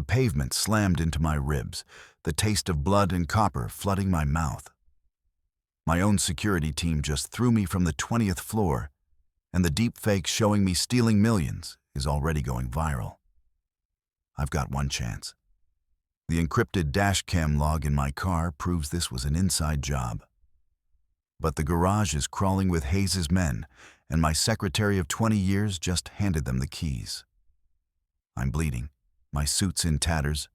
The pavement slammed into my ribs, the taste of blood and copper flooding my mouth. My own security team just threw me from the 20th floor, and the deepfake showing me stealing millions is already going viral. I've got one chance. The encrypted dashcam log in my car proves this was an inside job. But the garage is crawling with Hayes's men, and my secretary of 20 years just handed them the keys. I'm bleeding, my suit's in tatters,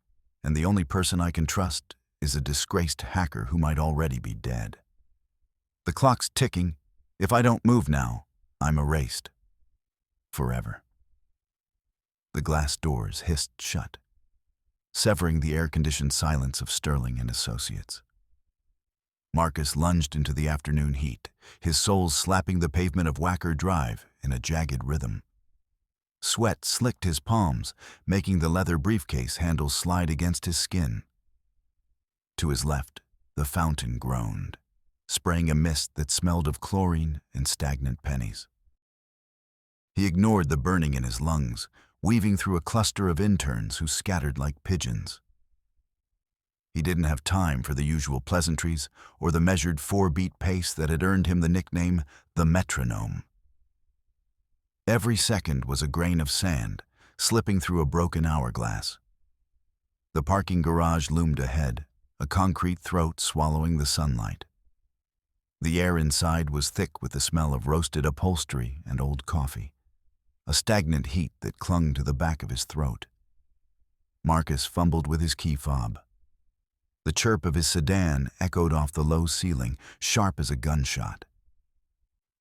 and the only person I can trust is a disgraced hacker who might already be dead. The clock's ticking. If I don't move now, I'm erased. Forever. The glass doors hissed shut, severing the air-conditioned silence of Sterling and Associates. Marcus lunged into the afternoon heat, his soles slapping the pavement of Wacker Drive in a jagged rhythm. Sweat slicked his palms, making the leather briefcase handle slide against his skin. To his left, the fountain groaned, spraying a mist that smelled of chlorine and stagnant pennies. He ignored the burning in his lungs, weaving through a cluster of interns who scattered like pigeons. He didn't have time for the usual pleasantries or the measured 4-beat pace that had earned him the nickname the metronome. Every second was a grain of sand, slipping through a broken hourglass. The parking garage loomed ahead, a concrete throat swallowing the sunlight. The air inside was thick with the smell of roasted upholstery and old coffee, a stagnant heat that clung to the back of his throat. Marcus fumbled with his key fob. The chirp of his sedan echoed off the low ceiling, sharp as a gunshot.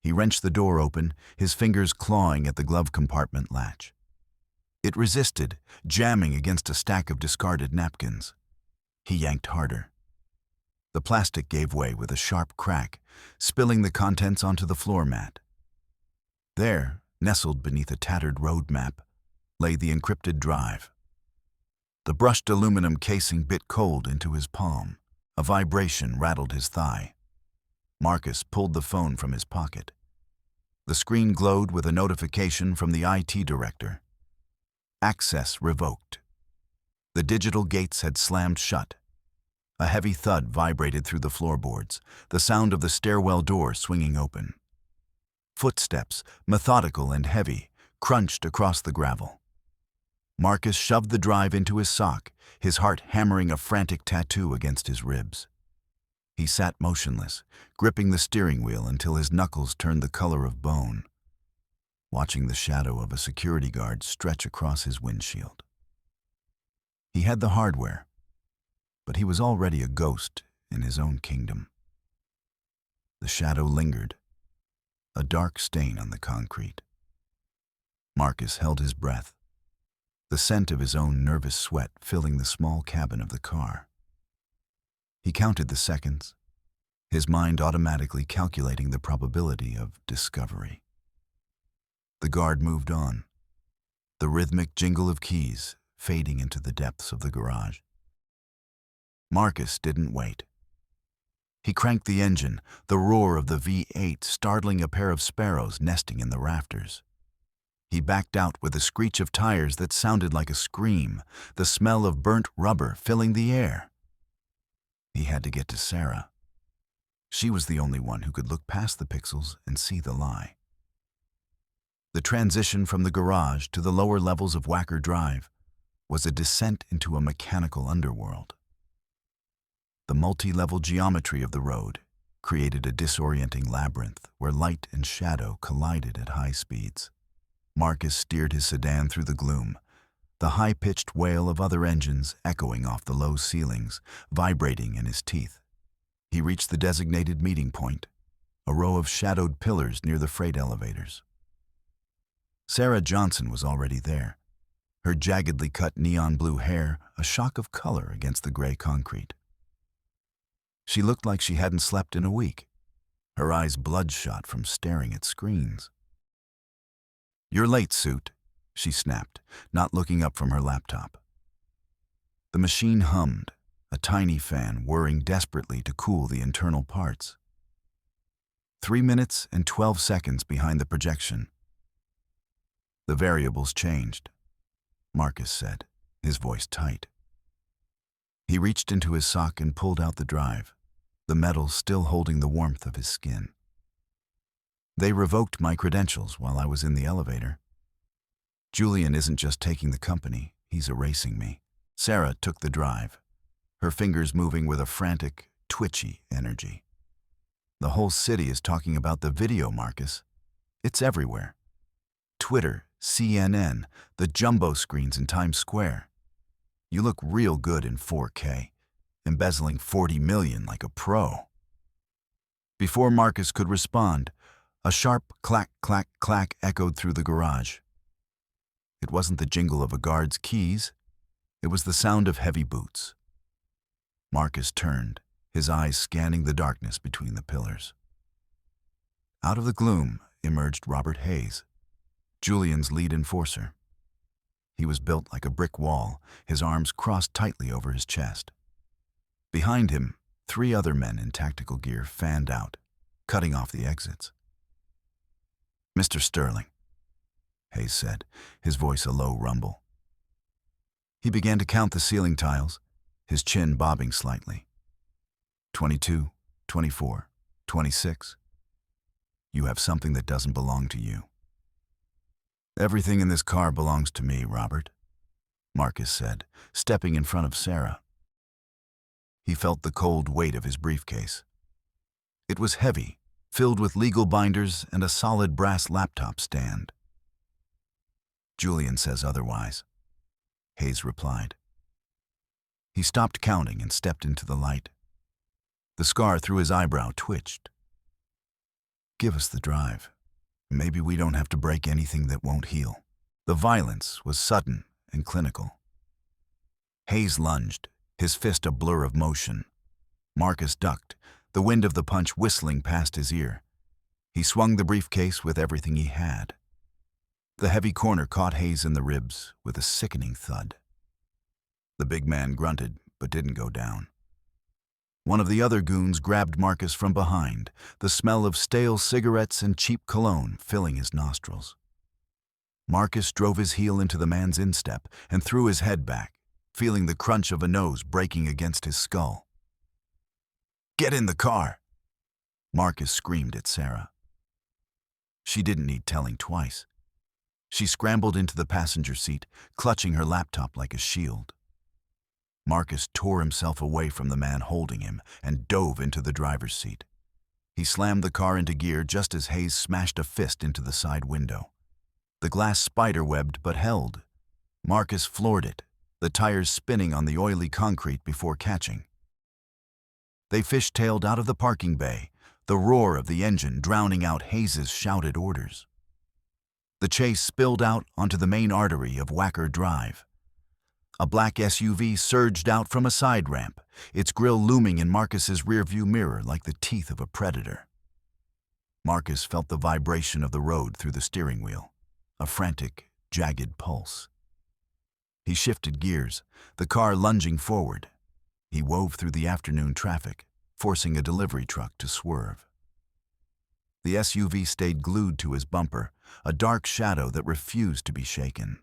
He wrenched the door open, his fingers clawing at the glove compartment latch. It resisted, jamming against a stack of discarded napkins. He yanked harder. The plastic gave way with a sharp crack, spilling the contents onto the floor mat. There, nestled beneath a tattered road map, lay the encrypted drive. The brushed aluminum casing bit cold into his palm. A vibration rattled his thigh. Marcus pulled the phone from his pocket. The screen glowed with a notification from the IT director. Access revoked. The digital gates had slammed shut. A heavy thud vibrated through the floorboards, the sound of the stairwell door swinging open. Footsteps, methodical and heavy, crunched across the gravel. Marcus shoved the drive into his sock, his heart hammering a frantic tattoo against his ribs. He sat motionless, gripping the steering wheel until his knuckles turned the color of bone, watching the shadow of a security guard stretch across his windshield. He had the hardware, but he was already a ghost in his own kingdom. The shadow lingered, a dark stain on the concrete. Marcus held his breath, the scent of his own nervous sweat filling the small cabin of the car. He counted the seconds, his mind automatically calculating the probability of discovery. The guard moved on, the rhythmic jingle of keys fading into the depths of the garage. Marcus didn't wait. He cranked the engine, the roar of the V8 startling a pair of sparrows nesting in the rafters. He backed out with a screech of tires that sounded like a scream, the smell of burnt rubber filling the air. He had to get to Sarah. She was the only one who could look past the pixels and see the lie. The transition from the garage to the lower levels of Wacker Drive was a descent into a mechanical underworld. The multi-level geometry of the road created a disorienting labyrinth where light and shadow collided at high speeds. Marcus steered his sedan through the gloom, the high-pitched wail of other engines echoing off the low ceilings, vibrating in his teeth. He reached the designated meeting point, a row of shadowed pillars near the freight elevators. Sarah Johnson was already there, her jaggedly cut neon blue hair a shock of color against the gray concrete. She looked like she hadn't slept in a week, her eyes bloodshot from staring at screens. "You're late, Suit," she snapped, not looking up from her laptop. The machine hummed, a tiny fan whirring desperately to cool the internal parts. 3 minutes and 12 seconds behind the projection. "The variables changed," Marcus said, his voice tight. He reached into his sock and pulled out the drive, the metal still holding the warmth of his skin. They revoked my credentials while I was in the elevator. Julian isn't just taking the company, he's erasing me. Sarah took the drive, her fingers moving with a frantic, twitchy energy. The whole city is talking about the video, Marcus. It's everywhere. Twitter, CNN, the jumbo screens in Times Square. You look real good in 4K, embezzling 40 million like a pro. Before Marcus could respond, a sharp clack, clack, clack echoed through the garage. It wasn't the jingle of a guard's keys. It was the sound of heavy boots. Marcus turned, his eyes scanning the darkness between the pillars. Out of the gloom emerged Robert Hayes, Julian's lead enforcer. He was built like a brick wall, his arms crossed tightly over his chest. Behind him, 3 other men in tactical gear fanned out, cutting off the exits. "Mr. Sterling," Hayes said, his voice a low rumble. He began to count the ceiling tiles, his chin bobbing slightly. 22, 24, 26. You have something that doesn't belong to you. Everything in this car belongs to me, Robert, Marcus said, stepping in front of Sarah. He felt the cold weight of his briefcase. It was heavy, filled with legal binders and a solid brass laptop stand. Julian says otherwise, Hayes replied. He stopped counting and stepped into the light. The scar through his eyebrow twitched. Give us the drive. Maybe we don't have to break anything that won't heal. The violence was sudden and clinical. Hayes lunged, his fist a blur of motion. Marcus ducked, the wind of the punch whistling past his ear. He swung the briefcase with everything he had. The heavy corner caught Hayes in the ribs with a sickening thud. The big man grunted, but didn't go down. One of the other goons grabbed Marcus from behind, the smell of stale cigarettes and cheap cologne filling his nostrils. Marcus drove his heel into the man's instep and threw his head back, feeling the crunch of a nose breaking against his skull. Get in the car! Marcus screamed at Sarah. She didn't need telling twice. She scrambled into the passenger seat, clutching her laptop like a shield. Marcus tore himself away from the man holding him and dove into the driver's seat. He slammed the car into gear just as Hayes smashed a fist into the side window. The glass spider-webbed but held. Marcus floored it, the tires spinning on the oily concrete before catching. They fishtailed out of the parking bay, the roar of the engine drowning out Hayes's shouted orders. The chase spilled out onto the main artery of Wacker Drive. A black SUV surged out from a side ramp, its grille looming in Marcus's rearview mirror like the teeth of a predator. Marcus felt the vibration of the road through the steering wheel, a frantic, jagged pulse. He shifted gears, the car lunging forward. He wove through the afternoon traffic, forcing a delivery truck to swerve. The SUV stayed glued to his bumper, a dark shadow that refused to be shaken.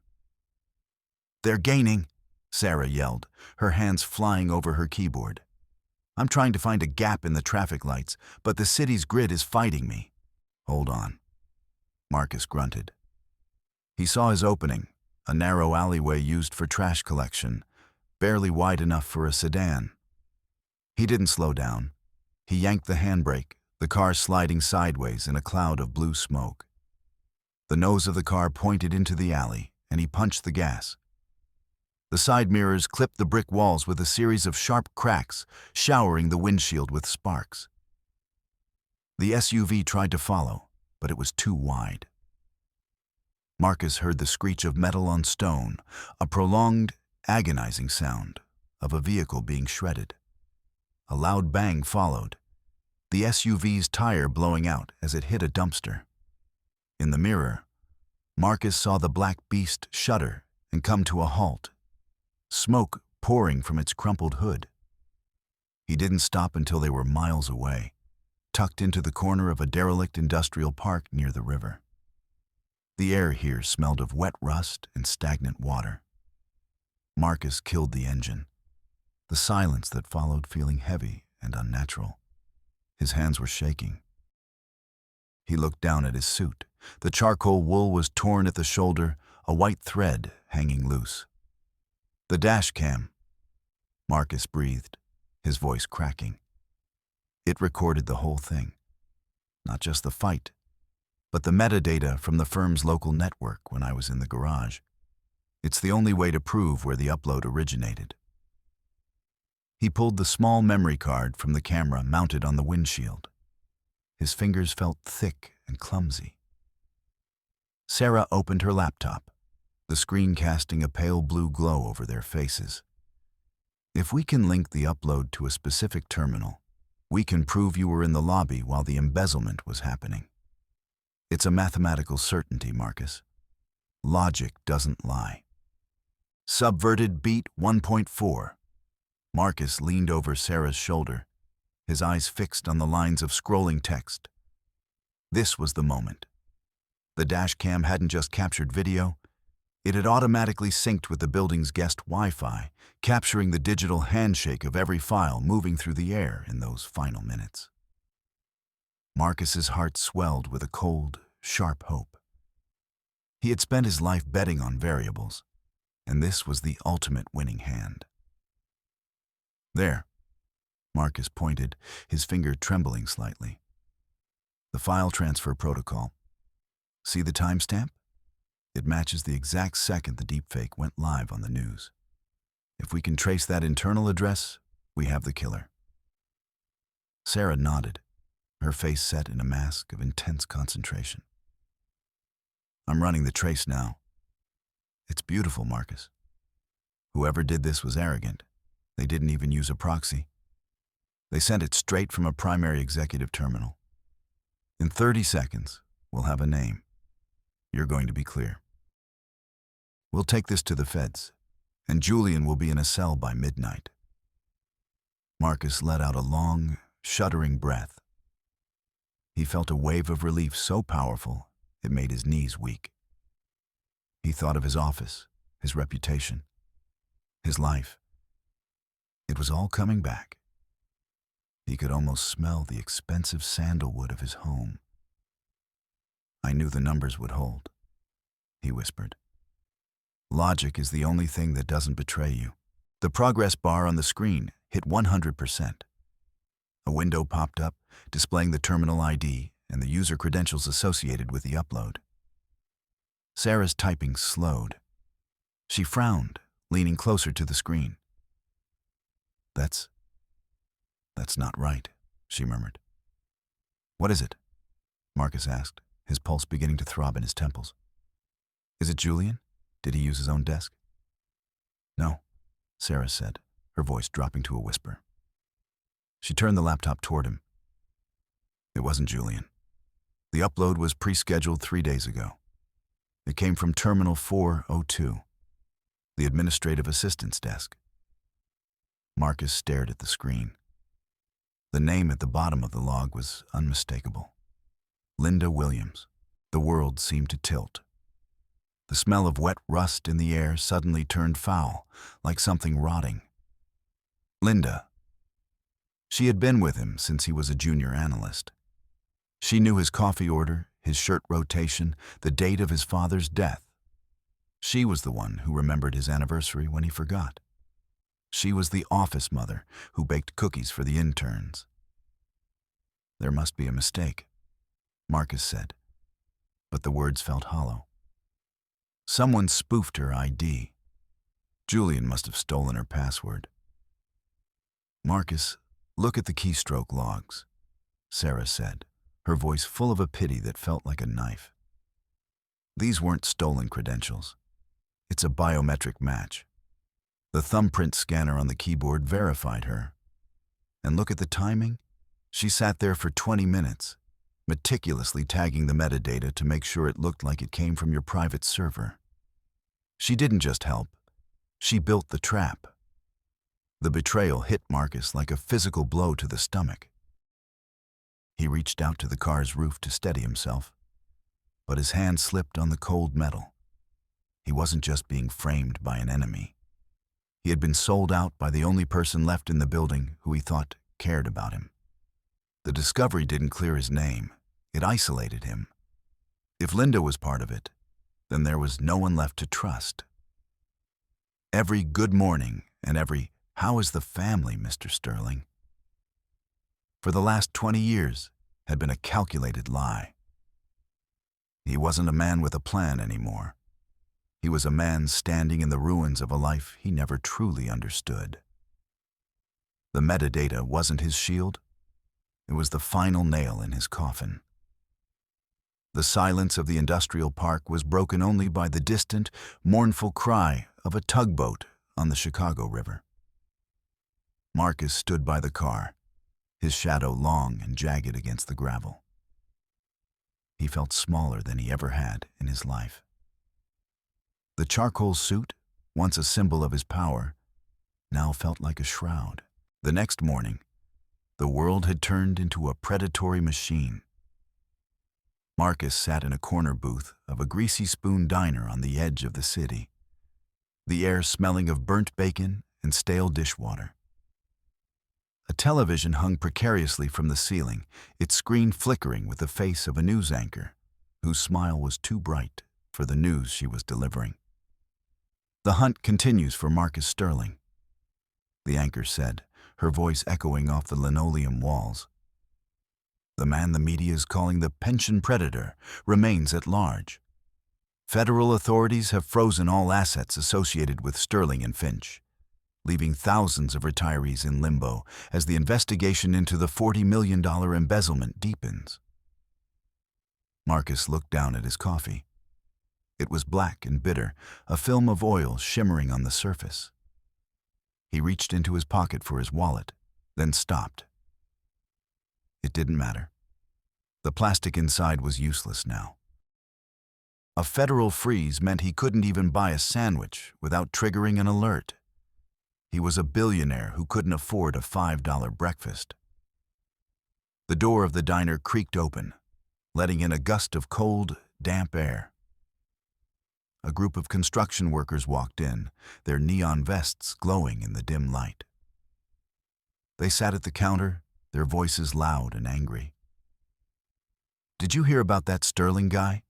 They're gaining, Sarah yelled, her hands flying over her keyboard. I'm trying to find a gap in the traffic lights, but the city's grid is fighting me. Hold on. Marcus grunted. He saw his opening, a narrow alleyway used for trash collection, barely wide enough for a sedan. He didn't slow down. He yanked the handbrake, the car sliding sideways in a cloud of blue smoke. The nose of the car pointed into the alley, and he punched the gas. The side mirrors clipped the brick walls with a series of sharp cracks, showering the windshield with sparks. The SUV tried to follow, but it was too wide. Marcus heard the screech of metal on stone, a prolonged, agonizing sound of a vehicle being shredded. A loud bang followed, the SUV's tire blowing out as it hit a dumpster. In the mirror, Marcus saw the black beast shudder and come to a halt, smoke pouring from its crumpled hood. He didn't stop until they were miles away, tucked into the corner of a derelict industrial park near the river. The air here smelled of wet rust and stagnant water. Marcus killed the engine, the silence that followed feeling heavy and unnatural. His hands were shaking. He looked down at his suit. The charcoal wool was torn at the shoulder, a white thread hanging loose. The dash cam. Marcus breathed, his voice cracking. It recorded the whole thing. Not just the fight, but the metadata from the firm's local network when I was in the garage. It's the only way to prove where the upload originated. He pulled the small memory card from the camera mounted on the windshield. His fingers felt thick and clumsy. Sarah opened her laptop, the screen casting a pale blue glow over their faces. If we can link the upload to a specific terminal, we can prove you were in the lobby while the embezzlement was happening. It's a mathematical certainty, Marcus. Logic doesn't lie. Subverted beat 1.4. Marcus leaned over Sarah's shoulder, his eyes fixed on the lines of scrolling text. This was the moment. The dash cam hadn't just captured video, it had automatically synced with the building's guest Wi-Fi, capturing the digital handshake of every file moving through the air in those final minutes. Marcus's heart swelled with a cold, sharp hope. He had spent his life betting on variables, and this was the ultimate winning hand. There, Marcus pointed, his finger trembling slightly. The file transfer protocol. See the timestamp? It matches the exact second the deepfake went live on the news. If we can trace that internal address, we have the killer. Sarah nodded, her face set in a mask of intense concentration. I'm running the trace now. It's beautiful, Marcus. Whoever did this was arrogant. They didn't even use a proxy. They sent it straight from a primary executive terminal. In 30 seconds, we'll have a name. You're going to be clear. We'll take this to the feds, and Julian will be in a cell by midnight. Marcus let out a long, shuddering breath. He felt a wave of relief so powerful it made his knees weak. He thought of his office, his reputation, his life. It was all coming back. He could almost smell the expensive sandalwood of his home. I knew the numbers would hold, he whispered. Logic is the only thing that doesn't betray you. The progress bar on the screen hit 100%. A window popped up, displaying the terminal ID and the user credentials associated with the upload. Sarah's typing slowed. She frowned, leaning closer to the screen. That's not right, she murmured. What is it? Marcus asked, his pulse beginning to throb in his temples. Is it Julian? Did he use his own desk? No, Sarah said, her voice dropping to a whisper. She turned the laptop toward him. It wasn't Julian. The upload was pre-scheduled 3 days ago. It came from Terminal 402, the administrative assistant's desk. Marcus stared at the screen. The name at the bottom of the log was unmistakable. Linda Williams. The world seemed to tilt. The smell of wet rust in the air suddenly turned foul, like something rotting. Linda. She had been with him since he was a junior analyst. She knew his coffee order, his shirt rotation, the date of his father's death. She was the one who remembered his anniversary when he forgot. She was the office mother who baked cookies for the interns. There must be a mistake, Marcus said, but the words felt hollow. Someone spoofed her ID. Julian must have stolen her password. Marcus, look at the keystroke logs, Sarah said, her voice full of a pity that felt like a knife. These weren't stolen credentials. It's a biometric match. The thumbprint scanner on the keyboard verified her. And look at the timing. She sat there for 20 minutes, meticulously tagging the metadata to make sure it looked like it came from your private server. She didn't just help, she built the trap. The betrayal hit Marcus like a physical blow to the stomach. He reached out to the car's roof to steady himself, but his hand slipped on the cold metal. He wasn't just being framed by an enemy. He had been sold out by the only person left in the building who he thought cared about him. The discovery didn't clear his name. It isolated him. If Linda was part of it, then there was no one left to trust. Every good morning and every "How is the family, Mr. Sterling?" for the last 20 years had been a calculated lie. He wasn't a man with a plan anymore. He was a man standing in the ruins of a life he never truly understood. The metadata wasn't his shield. It was the final nail in his coffin. The silence of the industrial park was broken only by the distant, mournful cry of a tugboat on the Chicago River. Marcus stood by the car, his shadow long and jagged against the gravel. He felt smaller than he ever had in his life. The charcoal suit, once a symbol of his power, now felt like a shroud. The next morning, the world had turned into a predatory machine. Marcus sat in a corner booth of a greasy spoon diner on the edge of the city, the air smelling of burnt bacon and stale dishwater. A television hung precariously from the ceiling, its screen flickering with the face of a news anchor, whose smile was too bright for the news she was delivering. "The hunt continues for Marcus Sterling," the anchor said, her voice echoing off the linoleum walls. "The man the media is calling the pension predator remains at large. Federal authorities have frozen all assets associated with Sterling and Finch, leaving thousands of retirees in limbo as the investigation into the $40 million embezzlement deepens." Marcus looked down at his coffee. It was black and bitter, a film of oil shimmering on the surface. He reached into his pocket for his wallet, then stopped. It didn't matter. The plastic inside was useless now. A federal freeze meant he couldn't even buy a sandwich without triggering an alert. He was a billionaire who couldn't afford a $5 breakfast. The door of the diner creaked open, letting in a gust of cold, damp air. A group of construction workers walked in, their neon vests glowing in the dim light. They sat at the counter, their voices loud and angry. "Did you hear about that Sterling guy?"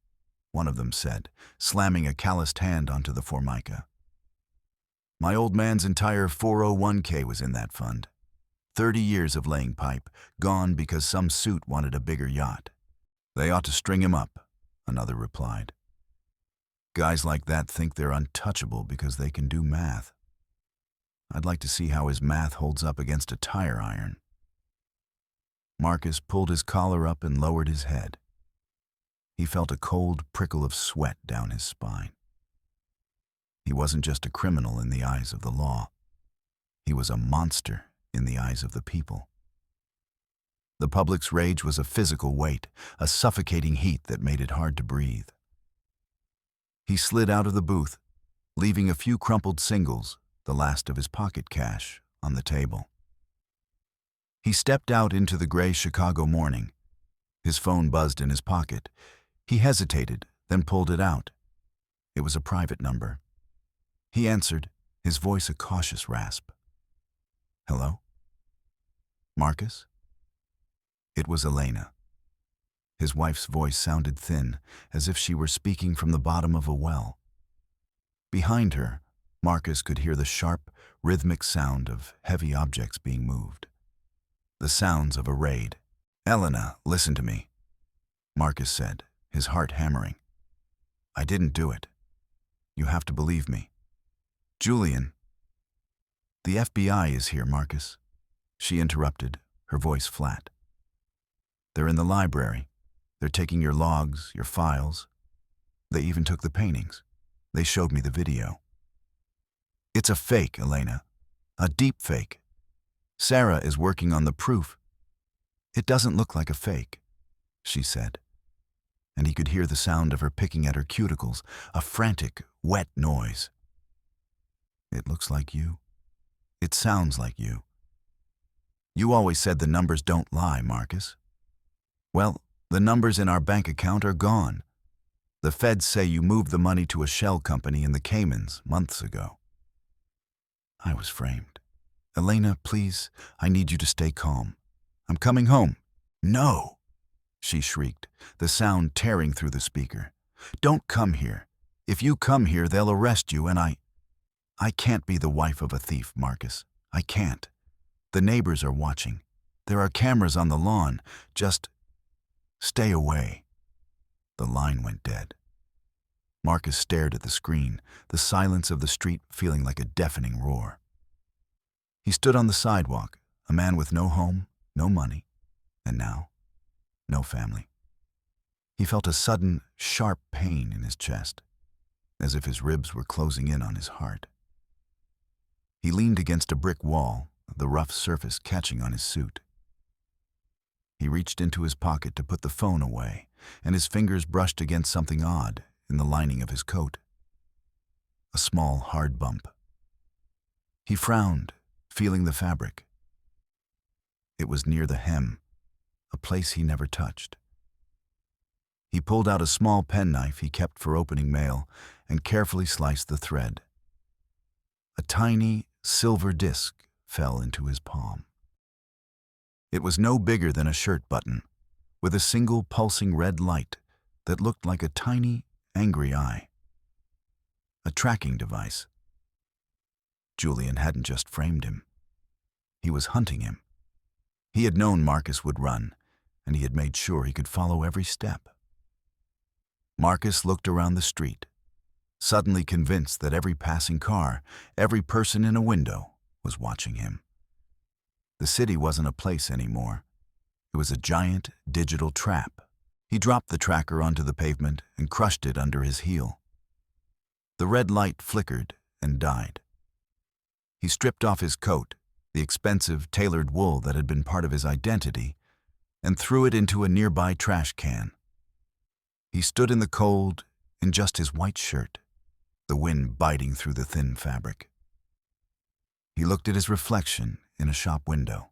one of them said, slamming a calloused hand onto the formica. "My old man's entire 401k was in that fund. 30 years of laying pipe, gone because some suit wanted a bigger yacht. They ought to string him up," another replied. "Guys like that think they're untouchable because they can do math. I'd like to see how his math holds up against a tire iron." Marcus pulled his collar up and lowered his head. He felt a cold prickle of sweat down his spine. He wasn't just a criminal in the eyes of the law. He was a monster in the eyes of the people. The public's rage was a physical weight, a suffocating heat that made it hard to breathe. He slid out of the booth, leaving a few crumpled singles, the last of his pocket cash, on the table. He stepped out into the gray Chicago morning. His phone buzzed in his pocket. He hesitated, then pulled it out. It was a private number. He answered, his voice a cautious rasp. "Hello? Marcus?" It was Elena. His wife's voice sounded thin, as if she were speaking from the bottom of a well. Behind her, Marcus could hear the sharp, rhythmic sound of heavy objects being moved. The sounds of a raid. "Elena, listen to me," Marcus said, his heart hammering. "I didn't do it. You have to believe me. Julian." "The FBI is here, Marcus," she interrupted, her voice flat. "They're in the library. They're taking your logs, your files. They even took the paintings. They showed me the video." "It's a fake, Elena. A deep fake. Sarah is working on the proof." "It doesn't look like a fake," she said. And he could hear the sound of her picking at her cuticles, a frantic, wet noise. "It looks like you. It sounds like you. You always said the numbers don't lie, Marcus. Well, the numbers in our bank account are gone. The feds say you moved the money to a shell company in the Caymans months ago." I was framed. "Elena, please, I need you to stay calm. I'm coming home." "No!" she shrieked, the sound tearing through the speaker. "Don't come here. If you come here, they'll arrest you, and I can't be the wife of a thief, Marcus. I can't. The neighbors are watching. There are cameras on the lawn. Just stay away." The line went dead. Marcus stared at the screen, the silence of the street feeling like a deafening roar. He stood on the sidewalk, a man with no home, no money, and now, no family. He felt a sudden, sharp pain in his chest, as if his ribs were closing in on his heart. He leaned against a brick wall, the rough surface catching on his suit. He reached into his pocket to put the phone away, and his fingers brushed against something odd in the lining of his coat. A small, hard bump. He frowned, feeling the fabric. It was near the hem, a place he never touched. He pulled out a small penknife he kept for opening mail and carefully sliced the thread. A tiny, silver disc fell into his palm. It was no bigger than a shirt button, with a single pulsing red light that looked like a tiny, angry eye. A tracking device. Julian hadn't just framed him. He was hunting him. He had known Marcus would run, and he had made sure he could follow every step. Marcus looked around the street, suddenly convinced that every passing car, every person in a window, was watching him. The city wasn't a place anymore. It was a giant digital trap. He dropped the tracker onto the pavement and crushed it under his heel. The red light flickered and died. He stripped off his coat, the expensive, tailored wool that had been part of his identity, and threw it into a nearby trash can. He stood in the cold in just his white shirt, the wind biting through the thin fabric. He looked at his reflection in a shop window.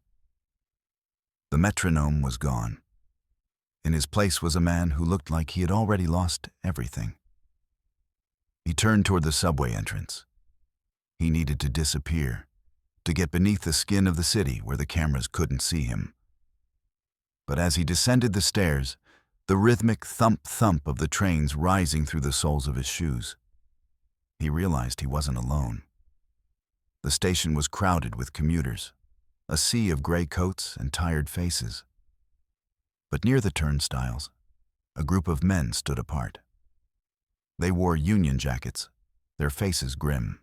The metronome was gone. In his place was a man who looked like he had already lost everything. He turned toward the subway entrance. He needed to disappear, to get beneath the skin of the city where the cameras couldn't see him. But as he descended the stairs, the rhythmic thump-thump of the trains rising through the soles of his shoes, he realized he wasn't alone. The station was crowded with commuters, a sea of gray coats and tired faces. But near the turnstiles, a group of men stood apart. They wore union jackets, their faces grim.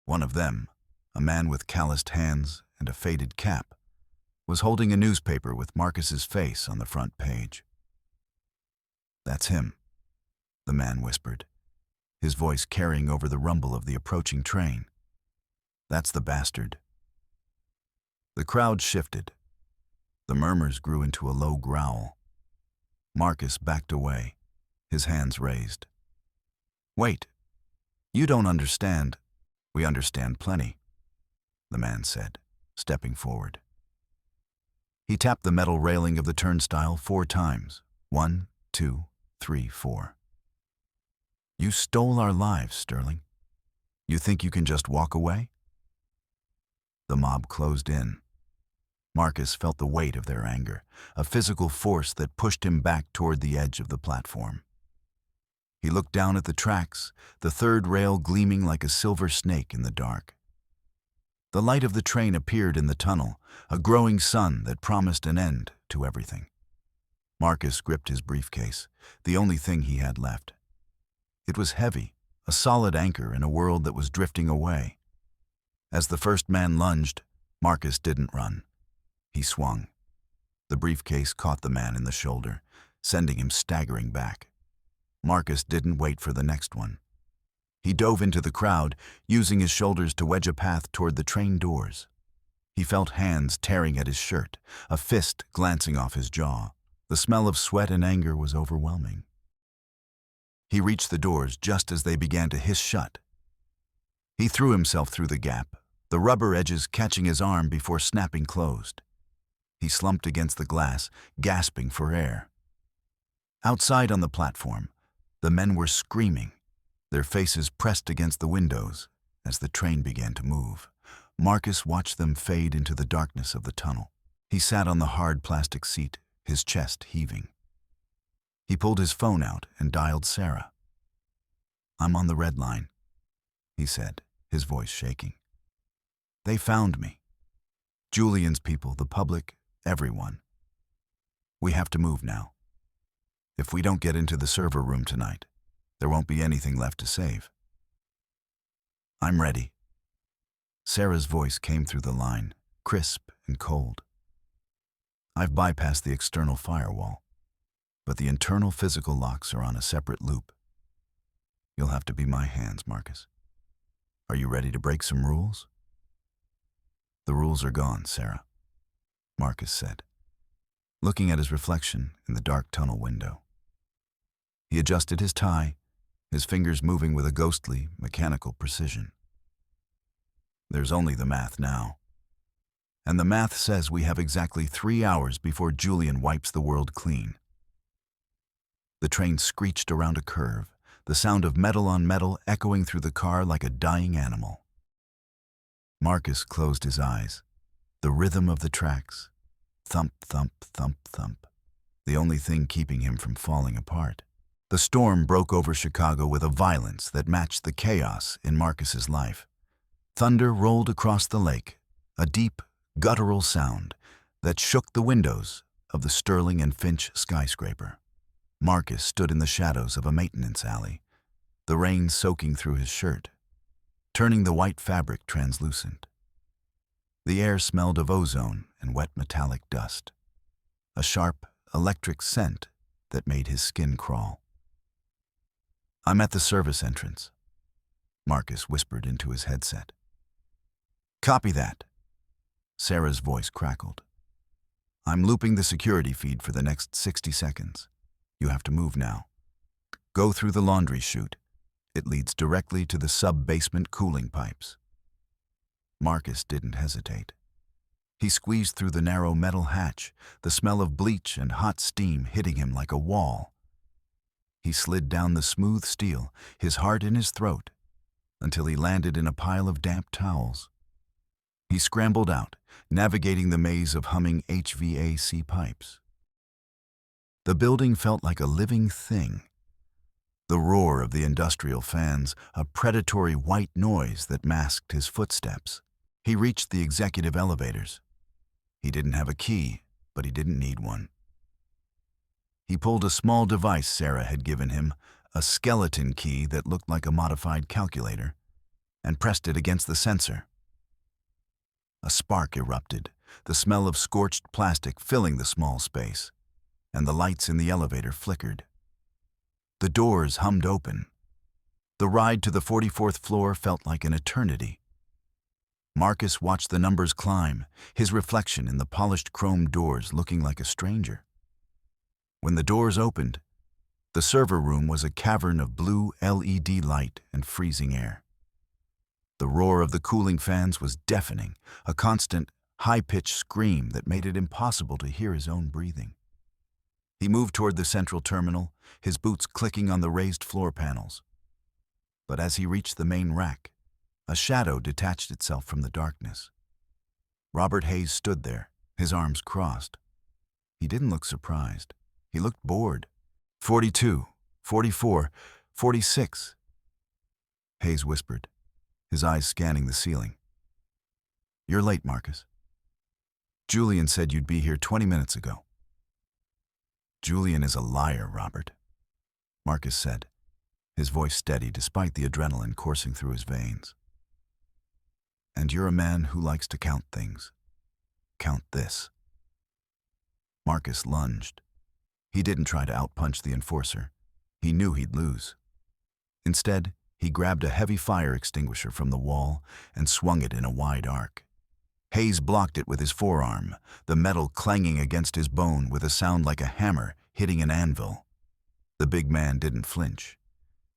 One of them, a man with calloused hands and a faded cap, was holding a newspaper with Marcus's face on the front page. "That's him," the man whispered, his voice carrying over the rumble of the approaching train. "That's the bastard." The crowd shifted. The murmurs grew into a low growl. Marcus backed away, his hands raised. "Wait, you don't understand." "We understand plenty," the man said, stepping forward. He tapped the metal railing of the turnstile 4 times. 1, 2, 3, 4. "You stole our lives, Sterling. You think you can just walk away?" The mob closed in. Marcus felt the weight of their anger, a physical force that pushed him back toward the edge of the platform. He looked down at the tracks, the third rail gleaming like a silver snake in the dark. The light of the train appeared in the tunnel, a growing sun that promised an end to everything. Marcus gripped his briefcase, the only thing he had left. It was heavy, a solid anchor in a world that was drifting away. As the first man lunged, Marcus didn't run. He swung. The briefcase caught the man in the shoulder, sending him staggering back. Marcus didn't wait for the next one. He dove into the crowd, using his shoulders to wedge a path toward the train doors. He felt hands tearing at his shirt, a fist glancing off his jaw. The smell of sweat and anger was overwhelming. He reached the doors just as they began to hiss shut. He threw himself through the gap, the rubber edges catching his arm before snapping closed. He slumped against the glass, gasping for air. Outside on the platform, the men were screaming, their faces pressed against the windows, as the train began to move. Marcus watched them fade into the darkness of the tunnel. He sat on the hard plastic seat, his chest heaving. He pulled his phone out and dialed Sarah. "I'm on the red line," he said, his voice shaking. "They found me. Julian's people, the public, everyone. We have to move now. If we don't get into the server room tonight, there won't be anything left to save." "I'm ready." Sarah's voice came through the line, crisp and cold. "I've bypassed the external firewall, but the internal physical locks are on a separate loop. You'll have to be my hands, Marcus. Are you ready to break some rules?" "The rules are gone, Sarah," Marcus said, looking at his reflection in the dark tunnel window. He adjusted his tie, his fingers moving with a ghostly, mechanical precision. "There's only the math now. And the math says we have exactly 3 hours before Julian wipes the world clean." The train screeched around a curve, the sound of metal on metal echoing through the car like a dying animal. Marcus closed his eyes. The rhythm of the tracks. Thump, thump, thump, thump. The only thing keeping him from falling apart. The storm broke over Chicago with a violence that matched the chaos in Marcus's life. Thunder rolled across the lake, a deep, guttural sound that shook the windows of the Sterling and Finch skyscraper. Marcus stood in the shadows of a maintenance alley, the rain soaking through his shirt, turning the white fabric translucent. The air smelled of ozone and wet metallic dust, a sharp, electric scent that made his skin crawl. "I'm at the service entrance," Marcus whispered into his headset. "Copy that." Sarah's voice crackled. "I'm looping the security feed for the next 60 seconds. You have to move now. Go through the laundry chute. It leads directly to the sub-basement cooling pipes." Marcus didn't hesitate. He squeezed through the narrow metal hatch, the smell of bleach and hot steam hitting him like a wall. He slid down the smooth steel, his heart in his throat, until he landed in a pile of damp towels. He scrambled out, navigating the maze of humming HVAC pipes. The building felt like a living thing. The roar of the industrial fans, a predatory white noise that masked his footsteps. He reached the executive elevators. He didn't have a key, but he didn't need one. He pulled a small device Sarah had given him, a skeleton key that looked like a modified calculator, and pressed it against the sensor. A spark erupted, the smell of scorched plastic filling the small space, and the lights in the elevator flickered. The doors hummed open. The ride to the 44th floor felt like an eternity. Marcus watched the numbers climb, his reflection in the polished chrome doors looking like a stranger. When the doors opened, the server room was a cavern of blue LED light and freezing air. The roar of the cooling fans was deafening, a constant, high-pitched scream that made it impossible to hear his own breathing. He moved toward the central terminal, his boots clicking on the raised floor panels. But as he reached the main rack, a shadow detached itself from the darkness. Robert Hayes stood there, his arms crossed. He didn't look surprised. He looked bored. 42, 44, 46. Hayes whispered, his eyes scanning the ceiling. "You're late, Marcus. Julian said you'd be here 20 minutes ago." "Julian is a liar, Robert," Marcus said, his voice steady despite the adrenaline coursing through his veins. "And you're a man who likes to count things. Count this." Marcus lunged. He didn't try to outpunch the enforcer. He knew he'd lose. Instead, he grabbed a heavy fire extinguisher from the wall and swung it in a wide arc. Hayes blocked it with his forearm, the metal clanging against his bone with a sound like a hammer hitting an anvil. The big man didn't flinch.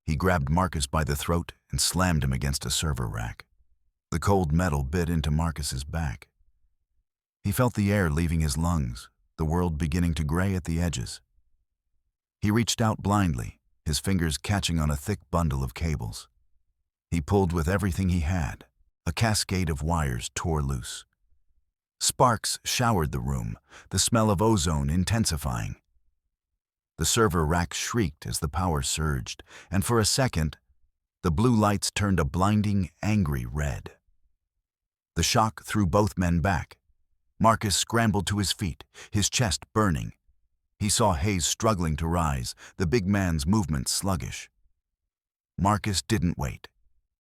He grabbed Marcus by the throat and slammed him against a server rack. The cold metal bit into Marcus's back. He felt the air leaving his lungs, the world beginning to gray at the edges. He reached out blindly, his fingers catching on a thick bundle of cables. He pulled with everything he had. A cascade of wires tore loose. Sparks showered the room, the smell of ozone intensifying. The server rack shrieked as the power surged, and for a second, the blue lights turned a blinding, angry red. The shock threw both men back. Marcus scrambled to his feet, his chest burning. He saw Hayes struggling to rise, the big man's movements sluggish. Marcus didn't wait.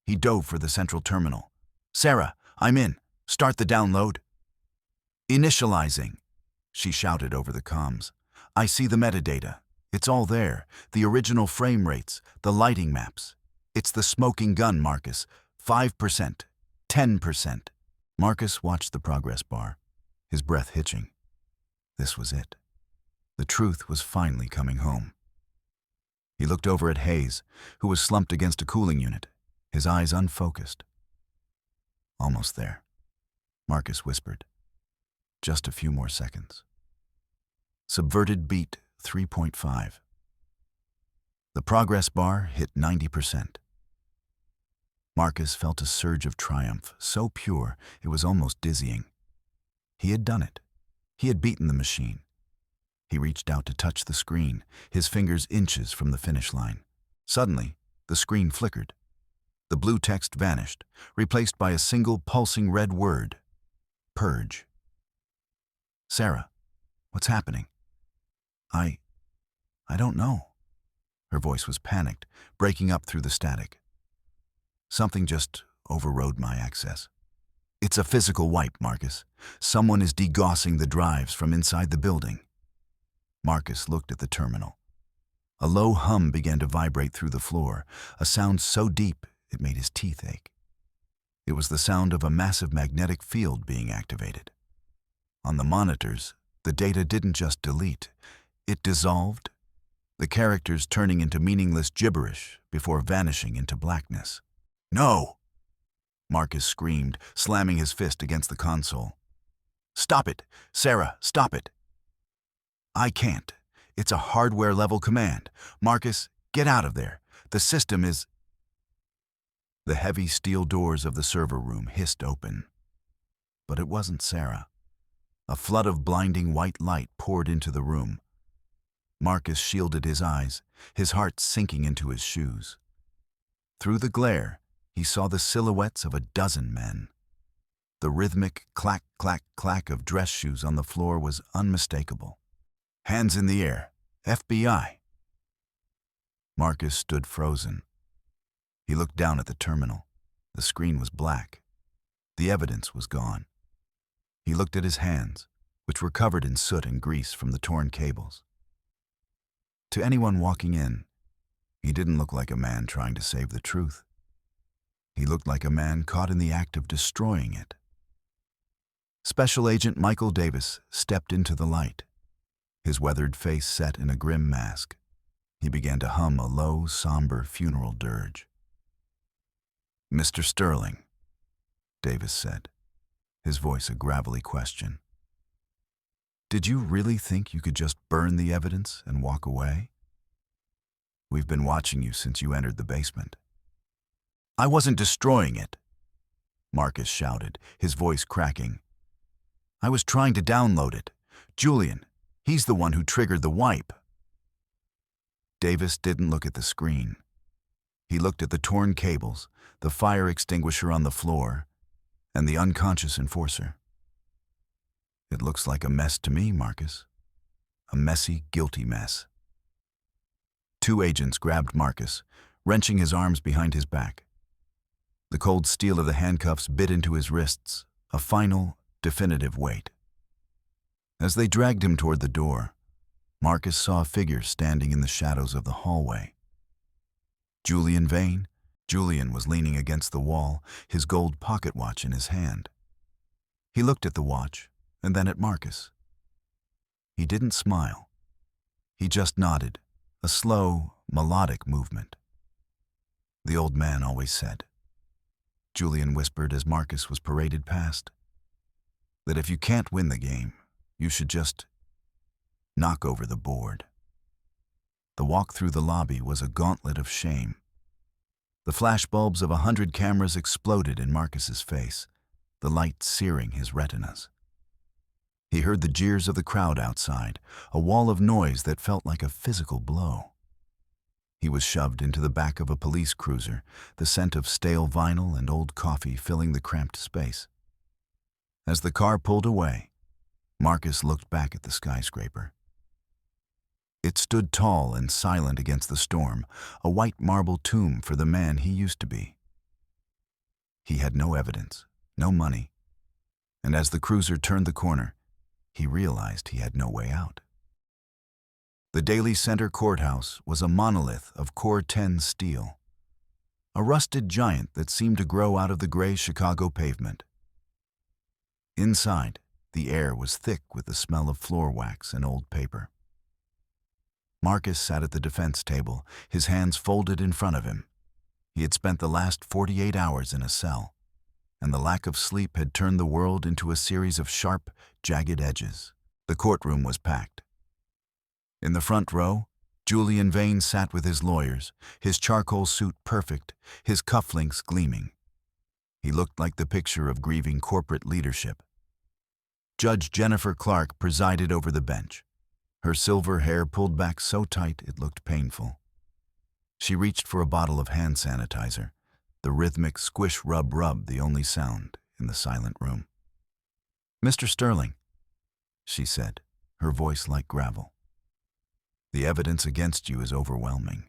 He dove for the central terminal. "Sarah, I'm in. Start the download." "Initializing," she shouted over the comms. "I see the metadata. It's all there. The original frame rates, the lighting maps. It's the smoking gun, Marcus. 5%, 10%. Marcus watched the progress bar, his breath hitching. This was it. The truth was finally coming home. He looked over at Hayes, who was slumped against a cooling unit, his eyes unfocused. "Almost there," Marcus whispered. "Just a few more seconds." Subverted beat 3.5. The progress bar hit 90%. Marcus felt a surge of triumph, so pure it was almost dizzying. He had done it. He had beaten the machine. He reached out to touch the screen, his fingers inches from the finish line. Suddenly, the screen flickered. The blue text vanished, replaced by a single pulsing red word: "Purge." "Sarah, what's happening?" I don't know." Her voice was panicked, breaking up through the static. "Something just overrode my access." "It's a physical wipe, Marcus. Someone is degaussing the drives from inside the building." Marcus looked at the terminal. A low hum began to vibrate through the floor, a sound so deep it made his teeth ache. It was the sound of a massive magnetic field being activated. On the monitors, the data didn't just delete, it dissolved, the characters turning into meaningless gibberish before vanishing into blackness. "No!" Marcus screamed, slamming his fist against the console. "Stop it! Sarah, stop it!" "I can't. It's a hardware-level command. Marcus, get out of there. The system is—" The heavy steel doors of the server room hissed open. But it wasn't Sarah. A flood of blinding white light poured into the room. Marcus shielded his eyes, his heart sinking into his shoes. Through the glare, he saw the silhouettes of a dozen men. The rhythmic clack, clack, clack of dress shoes on the floor was unmistakable. "Hands in the air. FBI." Marcus stood frozen. He looked down at the terminal. The screen was black. The evidence was gone. He looked at his hands, which were covered in soot and grease from the torn cables. To anyone walking in, he didn't look like a man trying to save the truth. He looked like a man caught in the act of destroying it. Special Agent Michael Davis stepped into the light, his weathered face set in a grim mask. He began to hum a low, somber funeral dirge. "Mr. Sterling," Davis said, his voice a gravelly question. "Did you really think you could just burn the evidence and walk away? We've been watching you since you entered the basement." "I wasn't destroying it," Marcus shouted, his voice cracking. "I was trying to download it. Julian, he's the one who triggered the wipe." Davis didn't look at the screen. He looked at the torn cables, the fire extinguisher on the floor, and the unconscious enforcer. "It looks like a mess to me, Marcus. A messy, guilty mess." Two agents grabbed Marcus, wrenching his arms behind his back. The cold steel of the handcuffs bit into his wrists, a final, definitive weight. As they dragged him toward the door, Marcus saw a figure standing in the shadows of the hallway. Julian Vane? Julian was leaning against the wall, his gold pocket watch in his hand. He looked at the watch, and then at Marcus. He didn't smile. He just nodded, a slow, melodic movement. The old man always said, Julian whispered as Marcus was paraded past, that if you can't win the game, you should just knock over the board. The walk through the lobby was a gauntlet of shame. The flashbulbs of 100 cameras exploded in Marcus's face, the light searing his retinas. He heard the jeers of the crowd outside, a wall of noise that felt like a physical blow. He was shoved into the back of a police cruiser, the scent of stale vinyl and old coffee filling the cramped space. As the car pulled away, Marcus looked back at the skyscraper. It stood tall and silent against the storm, a white marble tomb for the man he used to be. He had no evidence, no money, and as the cruiser turned the corner, he realized he had no way out. The Daily Center courthouse was a monolith of Core 10 steel, a rusted giant that seemed to grow out of the gray Chicago pavement. Inside, the air was thick with the smell of floor wax and old paper. Marcus sat at the defense table, his hands folded in front of him. He had spent the last 48 hours in a cell, and the lack of sleep had turned the world into a series of sharp, jagged edges. The courtroom was packed. In the front row, Julian Vane sat with his lawyers, his charcoal suit perfect, his cufflinks gleaming. He looked like the picture of grieving corporate leadership. Judge Jennifer Clark presided over the bench, her silver hair pulled back so tight it looked painful. She reached for a bottle of hand sanitizer, the rhythmic squish-rub-rub the only sound in the silent room. "Mr. Sterling," she said, her voice like gravel. "The evidence against you is overwhelming.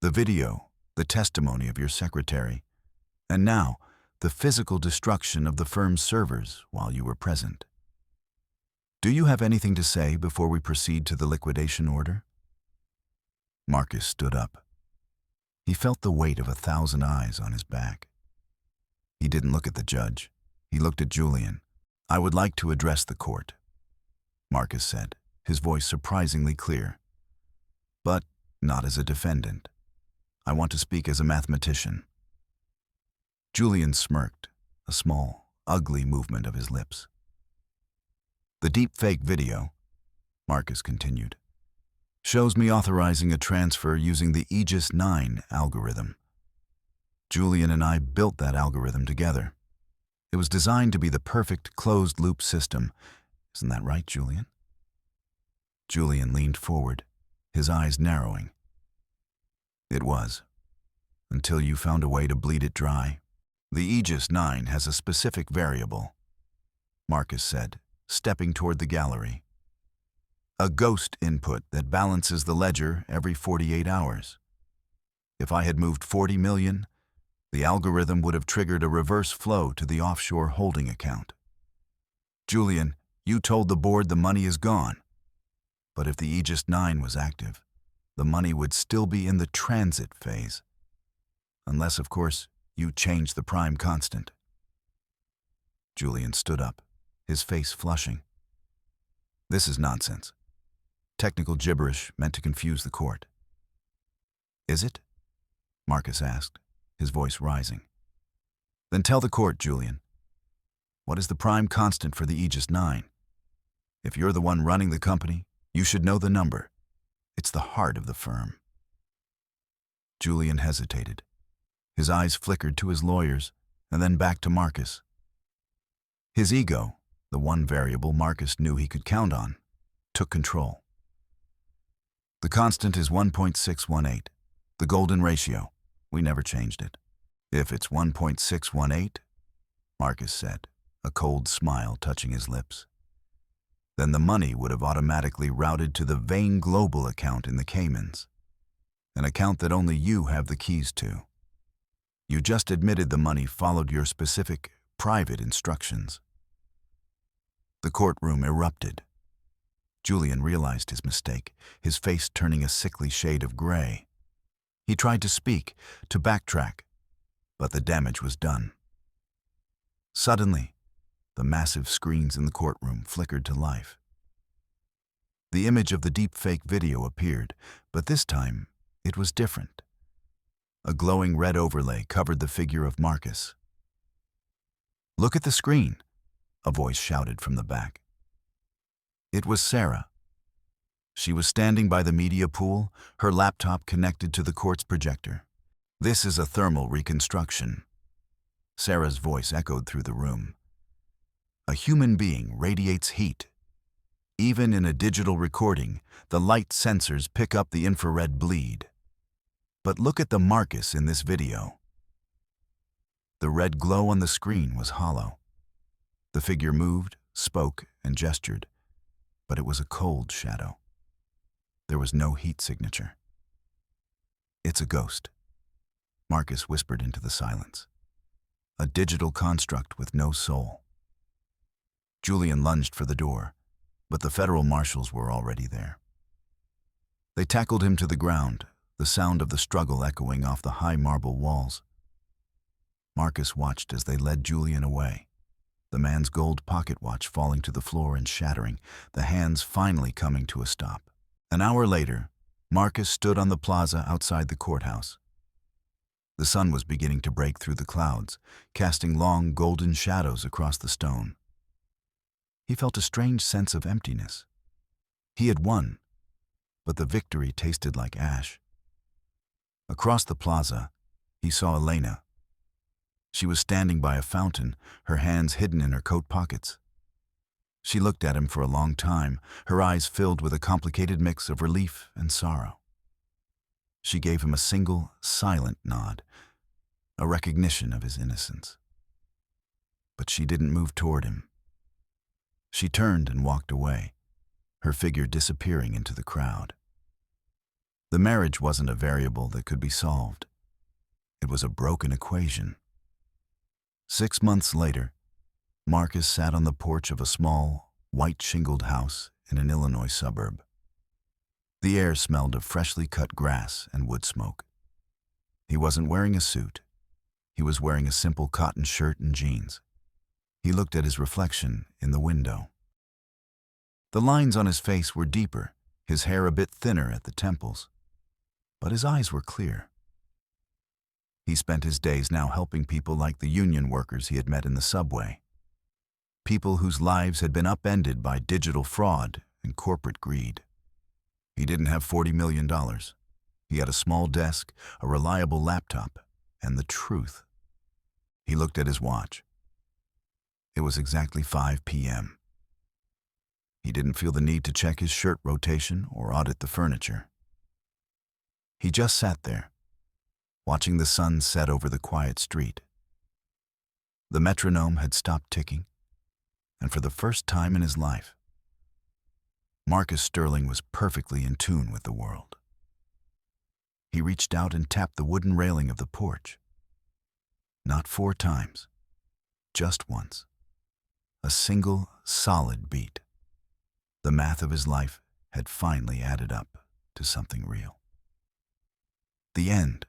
The video, the testimony of your secretary, and now the physical destruction of the firm's servers while you were present. Do you have anything to say before we proceed to the liquidation order?" Marcus stood up. He felt the weight of 1,000 eyes on his back. He didn't look at the judge. He looked at Julian. "I would like to address the court," Marcus said, his voice surprisingly clear. "But not as a defendant. I want to speak as a mathematician." Julian smirked, a small, ugly movement of his lips. "The deepfake video," Marcus continued, "shows me authorizing a transfer using the Aegis 9 algorithm. Julian and I built that algorithm together. It was designed to be the perfect closed-loop system. Isn't that right, Julian?" Julian leaned forward, his eyes narrowing. "It was, until you found a way to bleed it dry. The Aegis 9 has a specific variable," Marcus said, stepping toward the gallery. "A ghost input that balances the ledger every 48 hours. If I had moved 40 million, the algorithm would have triggered a reverse flow to the offshore holding account. Julian, you told the board the money is gone. But if the Aegis 9 was active, the money would still be in the transit phase. Unless, of course, you changed the prime constant." Julian stood up, his face flushing. "This is nonsense. Technical gibberish meant to confuse the court." "Is it?" Marcus asked, his voice rising. "Then tell the court, Julian. What is the prime constant for the Aegis 9? If you're the one running the company, you should know the number. It's the heart of the firm." Julian hesitated. His eyes flickered to his lawyers and then back to Marcus. His ego, the one variable Marcus knew he could count on, took control. "The constant is 1.618, the golden ratio. We never changed it." "If it's 1.618, Marcus said, a cold smile touching his lips, "then the money would have automatically routed to the Vane Global account in the Caymans, an account that only you have the keys to. You just admitted the money followed your specific, private instructions." The courtroom erupted. Julian realized his mistake, his face turning a sickly shade of gray. He tried to speak, to backtrack, but the damage was done. Suddenly, the massive screens in the courtroom flickered to life. The image of the deepfake video appeared, but this time it was different. A glowing red overlay covered the figure of Marcus. "Look at the screen," a voice shouted from the back. It was Sarah. She was standing by the media pool, her laptop connected to the court's projector. This is a thermal reconstruction. Sarah's voice echoed through the room. A human being radiates heat. Even in a digital recording, the light sensors pick up the infrared bleed. But look at the Marcus in this video. The red glow on the screen was hollow. The figure moved, spoke, and gestured, but it was a cold shadow. There was no heat signature. It's a ghost, Marcus whispered into the silence. A digital construct with no soul. Julian lunged for the door, but the federal marshals were already there. They tackled him to the ground, the sound of the struggle echoing off the high marble walls. Marcus watched as they led Julian away, the man's gold pocket watch falling to the floor and shattering, the hands finally coming to a stop. An hour later, Marcus stood on the plaza outside the courthouse. The sun was beginning to break through the clouds, casting long golden shadows across the stone. He felt a strange sense of emptiness. He had won, but the victory tasted like ash. Across the plaza, he saw Elena. She was standing by a fountain, her hands hidden in her coat pockets. She looked at him for a long time, her eyes filled with a complicated mix of relief and sorrow. She gave him a single, silent nod, a recognition of his innocence. But she didn't move toward him. She turned and walked away, her figure disappearing into the crowd. The marriage wasn't a variable that could be solved. It was a broken equation. 6 months later, Marcus sat on the porch of a small, white-shingled house in an Illinois suburb. The air smelled of freshly cut grass and wood smoke. He wasn't wearing a suit. He was wearing a simple cotton shirt and jeans. He looked at his reflection in the window. The lines on his face were deeper, his hair a bit thinner at the temples, but his eyes were clear. He spent his days now helping people like the union workers he had met in the subway. People whose lives had been upended by digital fraud and corporate greed. He didn't have $40 million. He had a small desk, a reliable laptop, and the truth. He looked at his watch. It was exactly 5 p.m. He didn't feel the need to check his shirt rotation or audit the furniture. He just sat there, watching the sun set over the quiet street. The metronome had stopped ticking, and for the first time in his life, Marcus Sterling was perfectly in tune with the world. He reached out and tapped the wooden railing of the porch. Not 4 times, just once. A single, solid beat. The math of his life had finally added up to something real. The end.